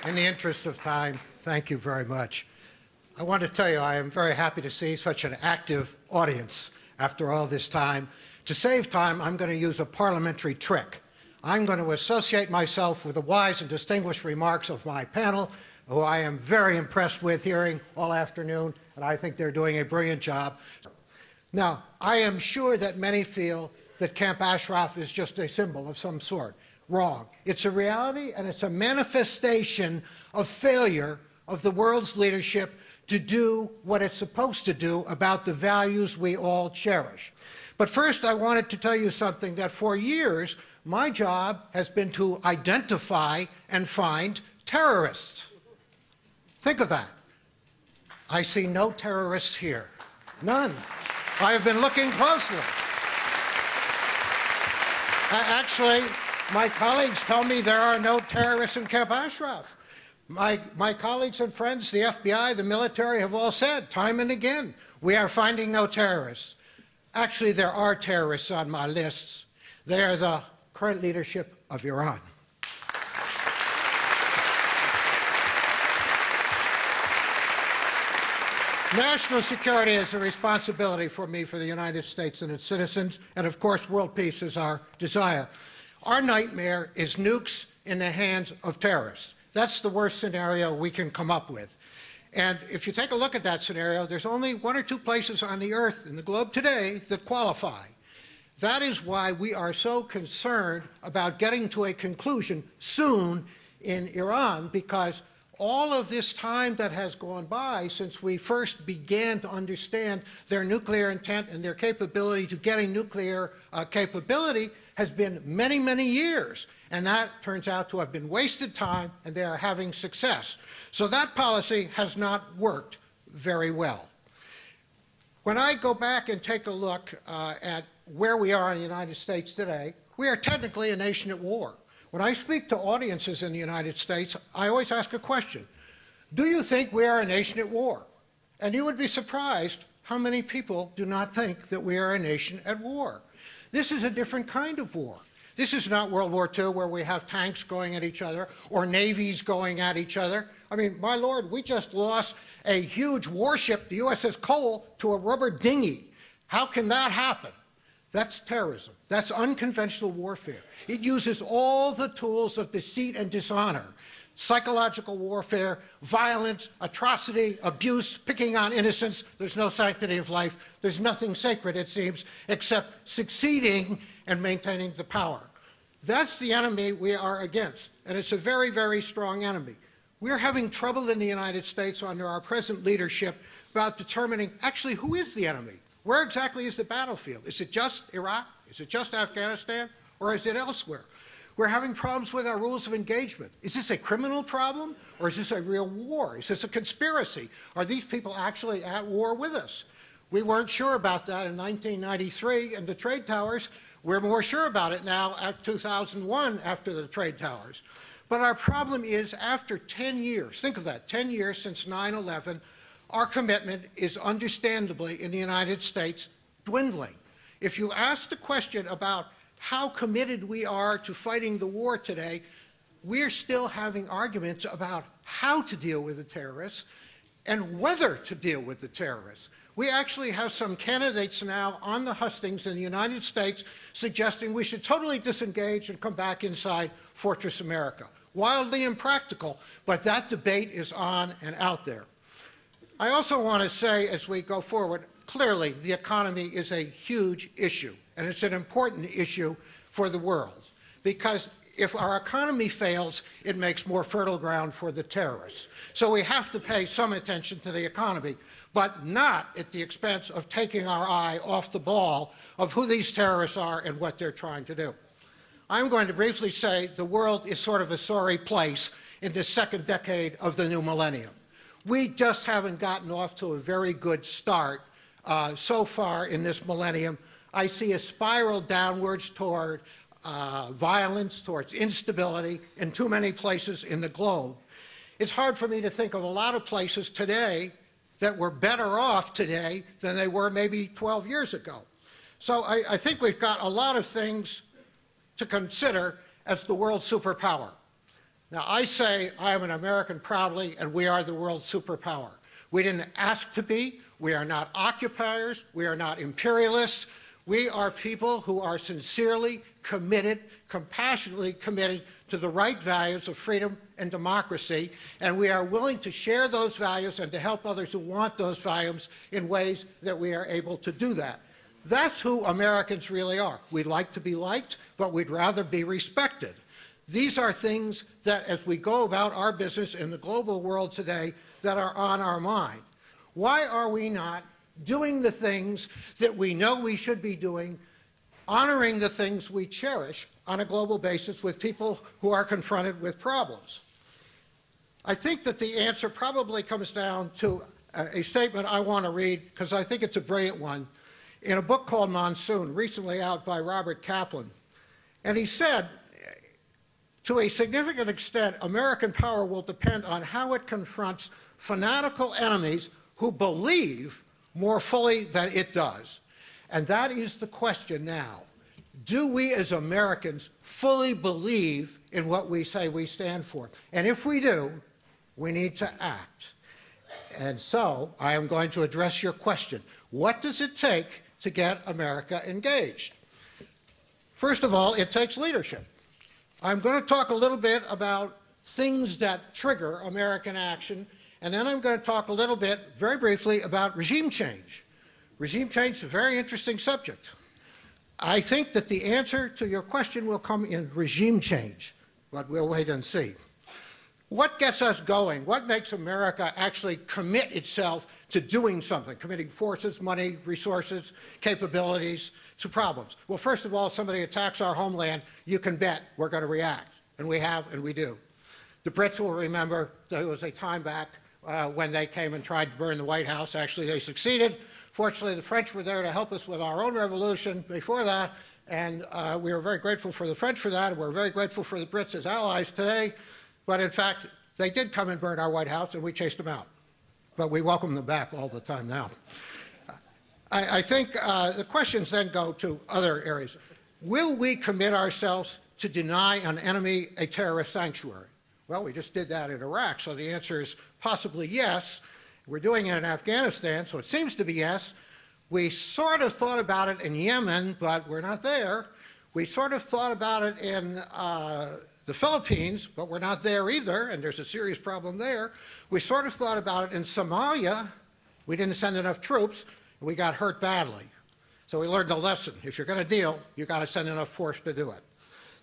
In the interest of time, thank you very much. I want to tell you I am very happy to see such an active audience after all this time. To save time, I'm going to use a parliamentary trick. I'm going to associate myself with the wise and distinguished remarks of my panel, who I am very impressed with hearing all afternoon, and I think they're doing a brilliant job. Now, I am sure that many feel that Camp Ashraf is just a symbol of some sort. Wrong. It's a reality, and it's a manifestation of failure of the world's leadership to do what it's supposed to do about the values we all cherish. But first, I wanted to tell you something that for years, my job has been to identify and find terrorists. Think of that. I see no terrorists here. None. I have been looking closely. Actually, my colleagues tell me there are no terrorists in Camp Ashraf. My colleagues and friends, the FBI, the military, have all said time and again, we are finding no terrorists. Actually, there are terrorists on my lists. They are the current leadership of Iran. National security is a responsibility for me, for the United States and its citizens, and of course world peace is our desire. Our nightmare is nukes in the hands of terrorists. That's the worst scenario we can come up with. And if you take a look at that scenario, there's only one or two places on the earth, in the globe today, that qualify. That is why we are so concerned about getting to a conclusion soon in Iran, because all of this time that has gone by since we first began to understand their nuclear intent and their capability to getting nuclear capability has been many, many years. And that turns out to have been wasted time, and they are having success. So that policy has not worked very well. When I go back and take a look at where we are in the United States today, we are technically a nation at war. When I speak to audiences in the United States, I always ask a question. Do you think we are a nation at war? And you would be surprised how many people do not think that we are a nation at war. This is a different kind of war. This is not World War II, where we have tanks going at each other or navies going at each other. I mean, my Lord, we just lost a huge warship, the USS Cole, to a rubber dinghy. How can that happen? That's terrorism. That's unconventional warfare. It uses all the tools of deceit and dishonor: psychological warfare, violence, atrocity, abuse, picking on innocents. There's no sanctity of life. There's nothing sacred, it seems, except succeeding and maintaining the power. That's the enemy we are against, and it's a very, very strong enemy. We're having trouble in the United States under our present leadership about determining actually who is the enemy. Where exactly is the battlefield? Is it just Iraq? Is it just Afghanistan? Or is it elsewhere? We're having problems with our rules of engagement. Is this a criminal problem, or is this a real war? Is this a conspiracy? Are these people actually at war with us? We weren't sure about that in 1993 and the trade towers. We're more sure about it now at 2001 after the trade towers. But our problem is, after 10 years, think of that, 10 years since 9/11, our commitment is understandably in the United States dwindling. If you ask the question about how committed we are to fighting the war today, we're still having arguments about how to deal with the terrorists and whether to deal with the terrorists. We actually have some candidates now on the hustings in the United States suggesting we should totally disengage and come back inside Fortress America. Wildly impractical, but that debate is on and out there. I also want to say, as we go forward, clearly the economy is a huge issue, and it's an important issue for the world, because if our economy fails, it makes more fertile ground for the terrorists. So we have to pay some attention to the economy, but not at the expense of taking our eye off the ball of who these terrorists are and what they're trying to do. I'm going to briefly say the world is sort of a sorry place in the second decade of the new millennium. We just haven't gotten off to a very good start so far in this millennium. I see a spiral downwards toward violence, towards instability in too many places in the globe. It's hard for me to think of a lot of places today that were better off today than they were maybe 12 years ago. So I think we've got a lot of things to consider as the world superpower. Now, I say I am an American proudly, and we are the world superpower. We didn't ask to be. We are not occupiers. We are not imperialists. We are people who are sincerely committed, compassionately committed to the right values of freedom and democracy, and we are willing to share those values and to help others who want those values in ways that we are able to do that. That's who Americans really are. We'd like to be liked, but we'd rather be respected. These are things that, as we go about our business in the global world today, that are on our mind. Why are we not doing the things that we know we should be doing, honoring the things we cherish on a global basis with people who are confronted with problems? I think that the answer probably comes down to a statement I want to read, because I think it's a brilliant one, in a book called Monsoon, recently out by Robert Kaplan. And he said, to a significant extent, American power will depend on how it confronts fanatical enemies who believe more fully than it does. And that is the question now. Do we as Americans fully believe in what we say we stand for? And if we do, we need to act. And so I am going to address your question. What does it take to get America engaged? First of all, it takes leadership. I'm going to talk a little bit about things that trigger American action, and then I'm going to talk a little bit, very briefly, about regime change. Regime change is a very interesting subject. I think that the answer to your question will come in regime change, but we'll wait and see. What gets us going? What makes America actually commit itself to doing something, committing forces, money, resources, capabilities to problems? Well, first of all, if somebody attacks our homeland, you can bet we're going to react, and we have, and we do. The Brits will remember there was a time back when they came and tried to burn the White House. Actually, they succeeded. Fortunately, the French were there to help us with our own revolution before that, and we were very grateful for the French for that, and we're very grateful for the Brits as allies today. But in fact, they did come and burn our White House, and we chased them out. But we welcome them back all the time now. I think the questions then go to other areas. Will we commit ourselves to deny an enemy a terrorist sanctuary? Well, we just did that in Iraq, so the answer is possibly yes. We're doing it in Afghanistan, so it seems to be yes. We sort of thought about it in Yemen, but we're not there. We sort of thought about it in the Philippines, but we're not there either, and there's a serious problem there. We sort of thought about it in Somalia. We didn't send enough troops, and we got hurt badly. So we learned a lesson. If you're going to deal, you've got to send enough force to do it.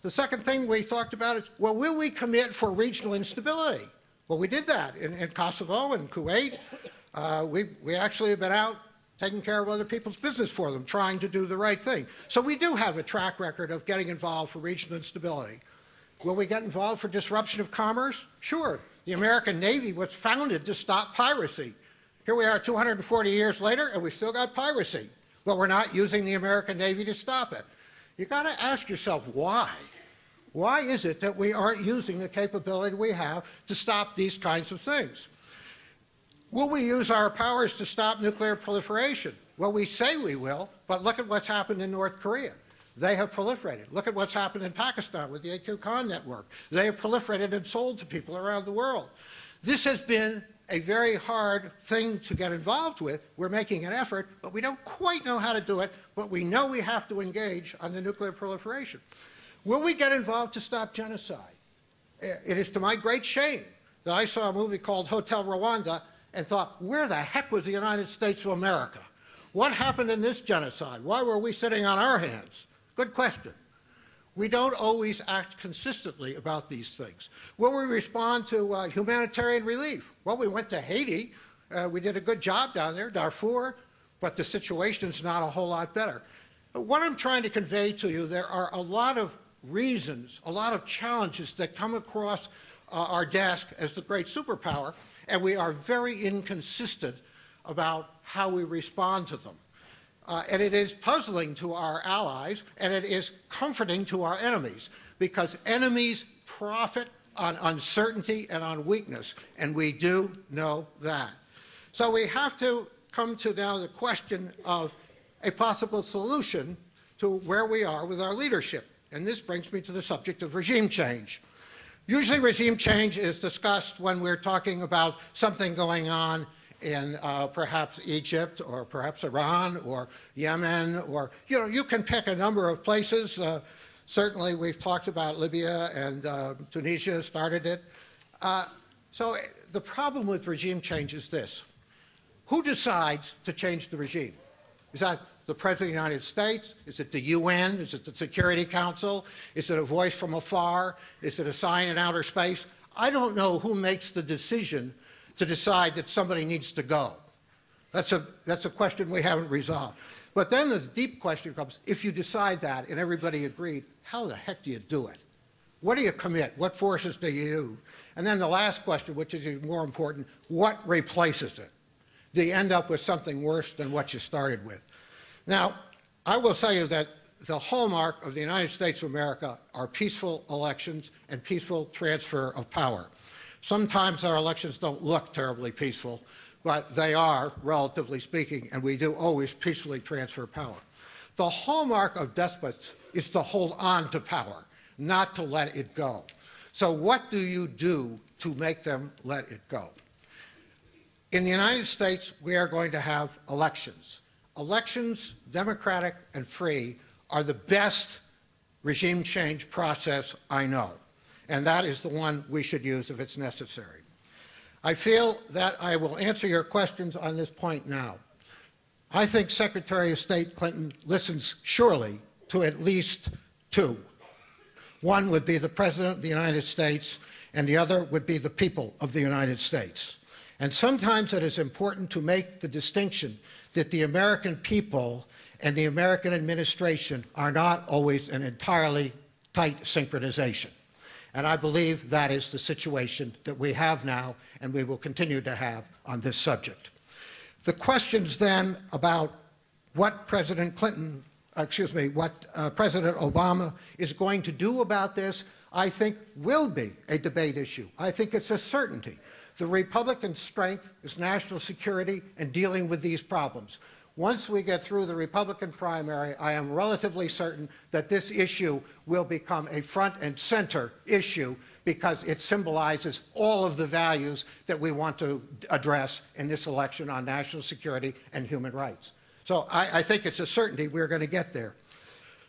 The second thing we talked about is, well, will we commit for regional instability? Well, we did that in Kosovo and Kuwait. We actually have been out taking care of other people's business for them, trying to do the right thing. So we do have a track record of getting involved for regional instability. Will we get involved for disruption of commerce? Sure. The American Navy was founded to stop piracy. Here we are 240 years later, and we still got piracy. But we're not using the American Navy to stop it. You've got to ask yourself why. Why is it that we aren't using the capability we have to stop these kinds of things? Will we use our powers to stop nuclear proliferation? Well, we say we will, but look at what's happened in North Korea. They have proliferated. Look at what's happened in Pakistan with the AQ Khan network. They have proliferated and sold to people around the world. This has been a very hard thing to get involved with. We're making an effort, but we don't quite know how to do it, but we know we have to engage on the nuclear proliferation. Will we get involved to stop genocide? It is to my great shame that I saw a movie called Hotel Rwanda and thought, where the heck was the United States of America? What happened in this genocide? Why were we sitting on our hands? Good question. We don't always act consistently about these things. Will we respond to humanitarian relief? Well, we went to Haiti. We did a good job down there, Darfur, but the situation's not a whole lot better. But what I'm trying to convey to you, there are a lot of reasons, a lot of challenges that come across our desk as the great superpower, and we are very inconsistent about how we respond to them. And it is puzzling to our allies, and it is comforting to our enemies, because enemies profit on uncertainty and on weakness, and we do know that. So we have to come to now the question of a possible solution to where we are with our leadership. And this brings me to the subject of regime change. Usually regime change is discussed when we're talking about something going on in perhaps Egypt or perhaps Iran or Yemen, or, you can pick a number of places. Certainly we've talked about Libya, and Tunisia started it. So the problem with regime change is this. Who decides to change the regime? Is that the President of the United States? Is it the UN? Is it the Security Council? Is it a voice from afar? Is it a sign in outer space? I don't know who makes the decision to decide that somebody needs to go. That's a question we haven't resolved. But then the deep question comes, if you decide that and everybody agreed, how the heck do you do it? What do you commit? What forces do you use? And then the last question, which is even more important, what replaces it? Do you end up with something worse than what you started with? Now, I will tell you that the hallmark of the United States of America are peaceful elections and peaceful transfer of power. Sometimes our elections don't look terribly peaceful, but they are, relatively speaking, and we do always peacefully transfer power. The hallmark of despots is to hold on to power, not to let it go. So what do you do to make them let it go? In the United States, we are going to have elections. Elections, democratic and free, are the best regime change process I know, and that is the one we should use if it's necessary. I feel that I will answer your questions on this point now. I think Secretary of State Clinton listens surely to at least two. One would be the President of the United States, and the other would be the people of the United States. And sometimes it is important to make the distinction that the American people and the American administration are not always an entirely tight synchronization. And I believe that is the situation that we have now and we will continue to have on this subject. The questions then about what President President Obama is going to do about this, I think will be a debate issue. I think it's a certainty. The Republican strength is national security and dealing with these problems. Once we get through the Republican primary, I am relatively certain that this issue will become a front and center issue because it symbolizes all of the values that we want to address in this election on national security and human rights. So I think it's a certainty we're going to get there.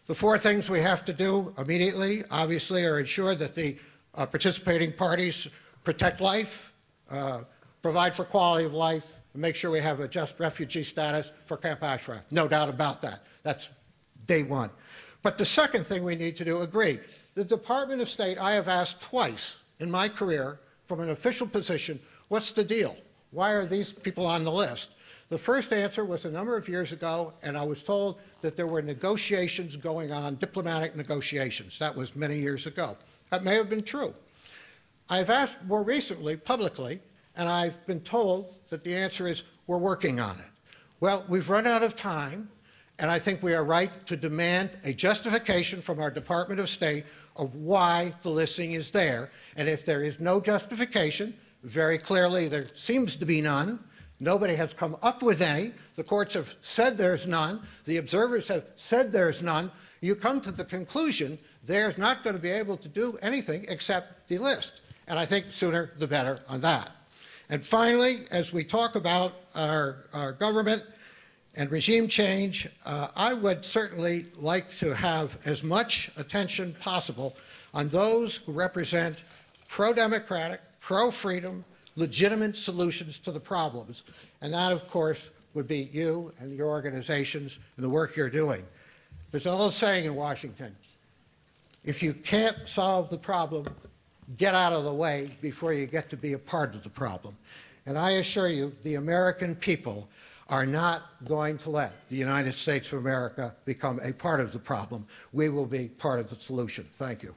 The four things we have to do immediately, obviously, are ensure that the participating parties protect life, provide for quality of life, and make sure we have a just refugee status for Camp Ashraf. No doubt about that. That's day one. But the second thing we need to do, agree. The Department of State, I have asked twice in my career from an official position, what's the deal? Why are these people on the list? The first answer was a number of years ago, and I was told that there were negotiations going on, diplomatic negotiations. That was many years ago. That may have been true. I've asked more recently, publicly, and I've been told that the answer is we're working on it. Well, we've run out of time, and I think we are right to demand a justification from our Department of State of why the listing is there. And if there is no justification, very clearly there seems to be none, nobody has come up with any, the courts have said there's none, the observers have said there's none, you come to the conclusion they're not going to be able to do anything except delist. And I think sooner the better on that. And finally, as we talk about our government and regime change, I would certainly like to have as much attention possible on those who represent pro-democratic, pro-freedom, legitimate solutions to the problems. And that, of course, would be you and your organizations and the work you're doing. There's an old saying in Washington, if you can't solve the problem, get out of the way before you get to be a part of the problem. And I assure you, the American people are not going to let the United States of America become a part of the problem. We will be part of the solution. Thank you.